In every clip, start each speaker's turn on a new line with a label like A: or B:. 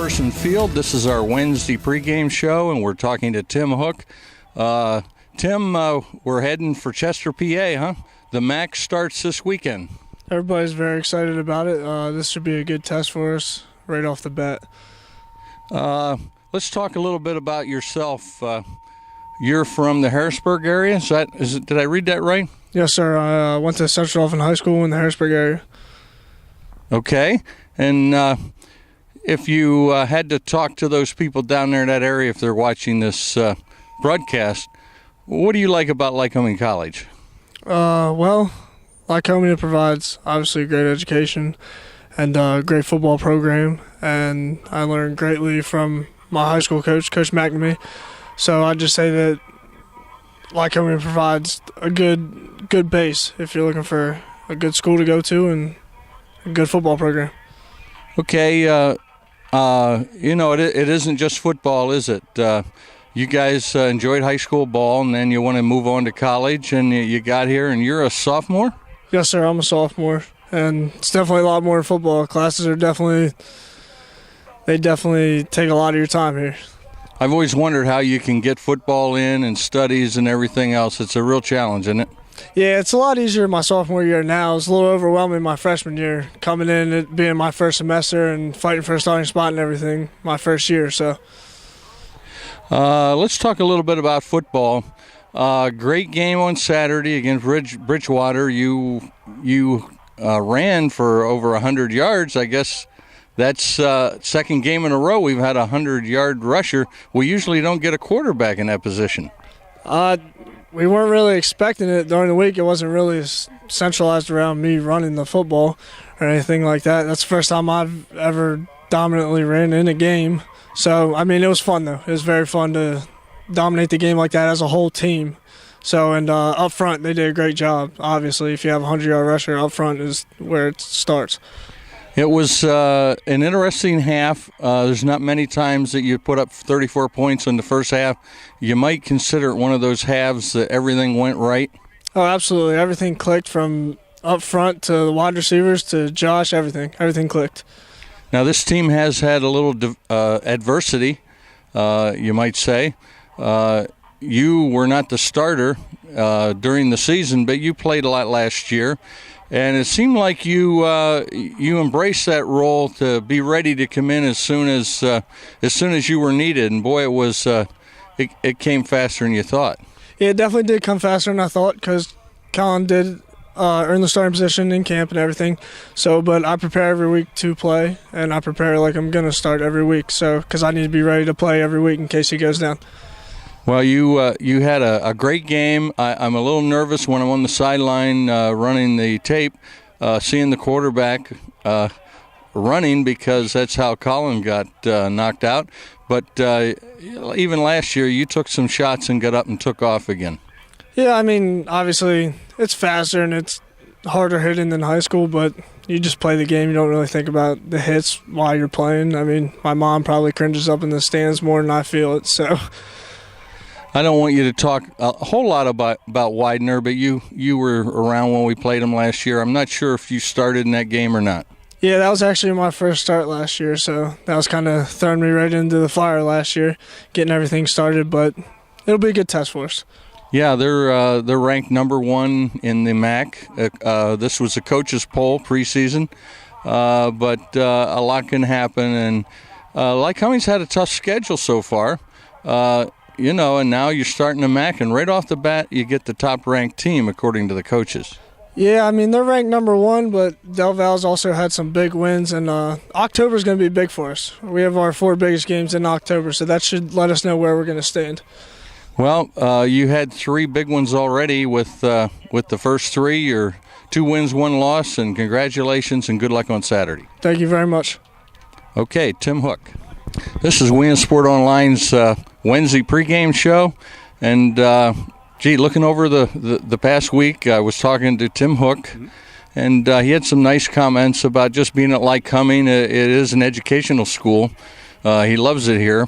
A: Person Field. This is our Wednesday pregame show, and we're talking to Tim Hook. Tim, we're heading for Chester, PA, huh? The MAC starts this weekend.
B: Everybody's very excited about it. This should be a good test for us right off the bat.
A: Let's talk a little bit about yourself. You're from the Harrisburg area. Did I read that right?
B: Yes, sir. I went to Central Dauphin High School in the Harrisburg area.
A: Okay. And if you had to talk to those people down there in that area, if they're watching this broadcast, what do you like about Lycoming College?
B: Well, Lycoming provides obviously a great education and a great football program, and I learned greatly from my high school coach, Coach McNamee. So I'd just say that Lycoming provides a good base if you're looking for a good school to go to and a good football program.
A: Okay, it isn't just football, is it? You guys enjoyed high school ball, and then you want to move on to college, and you got here, and you're a sophomore?
B: Yes, sir. I'm a sophomore, and it's definitely a lot more than football. Classes are definitely take a lot of your time here.
A: I've always wondered how you can get football in and studies and everything else. It's a real challenge, isn't it?
B: Yeah, it's a lot easier my sophomore year now. It's a little overwhelming my freshman year, coming in, it being my first semester and fighting for a starting spot and everything my first year. So,
A: let's talk a little bit about football. Great game on Saturday against Bridgewater. You ran for over 100 yards. I guess that's second game in a row we've had a 100-yard rusher. We usually don't get a quarterback in that position.
B: We weren't really expecting it during the week. It wasn't really centralized around me running the football or anything like that. That's the first time I've ever dominantly ran in a game. So, I mean, it was fun, though. It was very fun to dominate the game like that as a whole team. So, and up front, they did a great job. Obviously, if you have a 100-yard rusher, up front is where it starts.
A: It was an interesting half. There's not many times that you put up 34 points in the first half. You might consider it one of those halves that everything went right.
B: Oh, absolutely. Everything clicked from up front to the wide receivers to Josh, everything. Everything clicked. Now,
A: this team has had a little adversity, you might say. You were not the starter during the season, but you played a lot last year. And it seemed like you embraced that role to be ready to come in as soon as you were needed. And boy, it came faster than you thought.
B: Yeah, it definitely did come faster than I thought because Colin did earn the starting position in camp and everything. So, but I prepare every week to play, and I prepare like I'm going to start every week. So, because I need to be ready to play every week in case he goes down.
A: Well, you had a great game. I'm a little nervous when I'm on the sideline running the tape, seeing the quarterback running because that's how Colin got knocked out. But even last year, you took some shots and got up and took off again.
B: Yeah, I mean, obviously it's faster and it's harder hitting than high school, but you just play the game. You don't really think about the hits while you're playing. I mean, my mom probably cringes up in the stands more than I feel it, so...
A: I don't want you to talk a whole lot about Widener, but you were around when we played him last year. I'm not sure if you started in that game or not.
B: Yeah, that was actually my first start last year, so that was kind of throwing me right into the fire last year, getting everything started, but it'll be a good test for us.
A: Yeah, they're ranked number 1 in the MAC. This was a coach's poll preseason, but a lot can happen, and Lycoming's had a tough schedule so far. And now you're starting the MAC, and right off the bat, you get the top-ranked team, according to the coaches.
B: Yeah, I mean, they're ranked number 1, but Del Val's also had some big wins, and October's going to be big for us. We have our 4 biggest games in October, so that should let us know where we're going to stand.
A: Well, you had 3 big ones already with the first 3. Your 2 wins, 1 loss, and congratulations, and good luck on Saturday.
B: Thank you very much.
A: Okay, Tim Hook. This is WIN Sport Online's Wednesday pregame show, and looking over the past week, I was talking to Tim Hook, and he had some nice comments about just being at Lycoming. It is an educational school. He loves it here,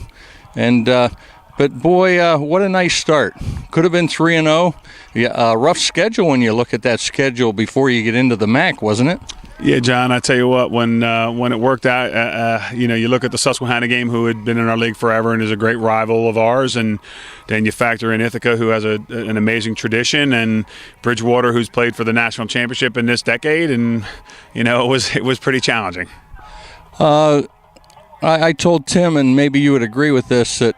A: and but boy, what a nice start! Could have been 3-0. Yeah, rough schedule when you look at that schedule before you get into the MAC, wasn't it?
C: Yeah, John, I tell you what, when it worked out, you look at the Susquehanna game, who had been in our league forever and is a great rival of ours, and then you factor in Ithaca, who has an amazing tradition, and Bridgewater, who's played for the national championship in this decade, and it was pretty challenging.
A: I told Tim, and maybe you would agree with this, that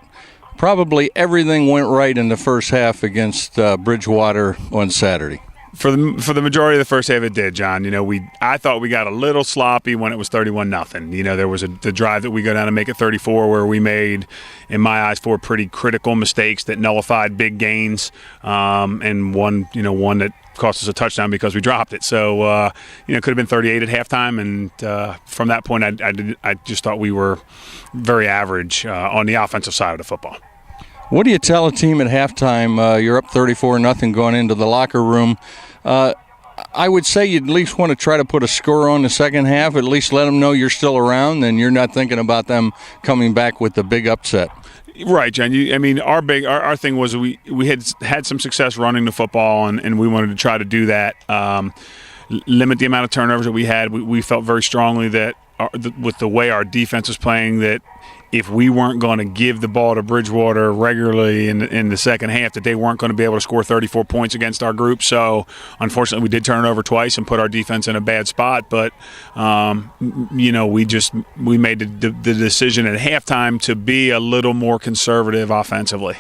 A: probably everything went right in the first half against Bridgewater on Saturday.
C: For the majority of the first half, it did, John. I thought we got a little sloppy when it was 31-0. There was the drive that we go down and make it 34, where we made, in my eyes, 4 pretty critical mistakes that nullified big gains, and one that cost us a touchdown because we dropped it. So it could have been 38 at halftime, and from that point, I just thought we were very average on the offensive side of the football.
A: What do you tell a team at halftime? You're up 34-0 going into the locker room. I would say you'd at least want to try to put a score on the second half, at least let them know you're still around and you're not thinking about them coming back with the big upset.
C: Right, John. Our thing was we had some success running the football, and we wanted to try to do that. Limit the amount of turnovers that we had. We felt very strongly that with the way our defense was playing, that if we weren't going to give the ball to Bridgewater regularly in the second half, that they weren't going to be able to score 34 points against our group. So, unfortunately, we did turn it over twice and put our defense in a bad spot. But, we made the decision at halftime to be a little more conservative offensively.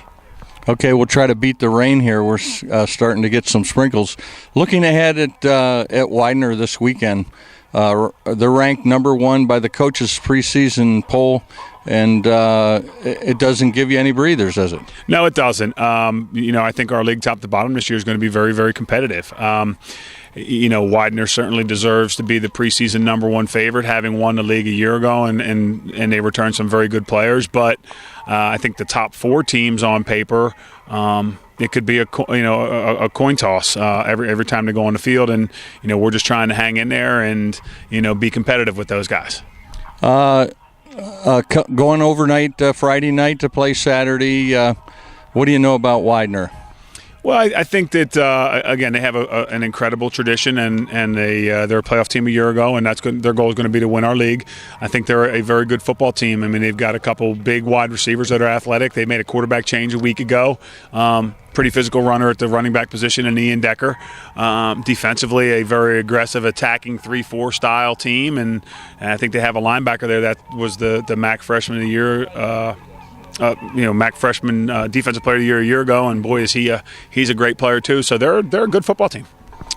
A: Okay, we'll try to beat the rain here. We're starting to get some sprinkles. Looking ahead at Widener this weekend, they're ranked number 1 by the coaches' preseason poll, and it doesn't give you any breathers, does it?
C: No, it doesn't. I think our league top to bottom this year is going to be very, very competitive. Widener certainly deserves to be the preseason number 1 favorite, having won the league a year ago, and they returned some very good players. But I think the top 4 teams on paper, it could be a coin toss every time they go on the field, and we're just trying to hang in there and be competitive with those guys.
A: Going overnight Friday night to play Saturday. What do you know about Widener?
C: Well, I think that again, they have an incredible tradition, and they're a playoff team a year ago, and that's good. Their goal is going to be to win our league. I think they're a very good football team. I mean, they've got a couple big wide receivers that are athletic. They made a quarterback change a week ago. Pretty physical runner at the running back position in Ian Decker. Defensively, a very aggressive attacking 3-4 style team, and I think they have a linebacker there that was the MAC freshman of the year. MAC freshman defensive player of the year a year ago, and boy, is he's a great player too. So they're a good football team.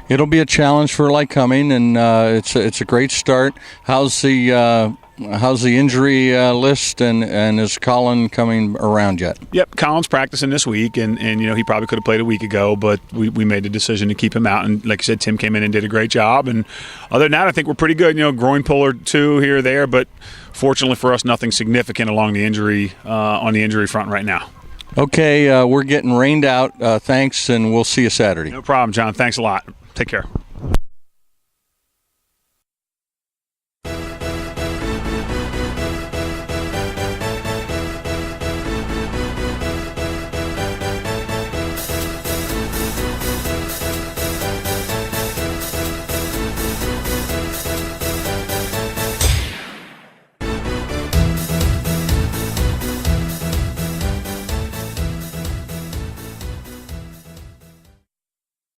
A: It'll be a challenge for Lycoming, and it's a great start. How's the injury list, and is Colin coming around yet?
C: Yep, Colin's practicing this week, and he probably could have played a week ago, but we made the decision to keep him out. And like I said, Tim came in and did a great job. And other than that, I think we're pretty good. Groin pull or 2 here or there, but fortunately for us, nothing significant along the injury on the injury front right now.
A: Okay, we're getting rained out. Thanks, and we'll see you Saturday.
C: No problem, John. Thanks a lot. Take care.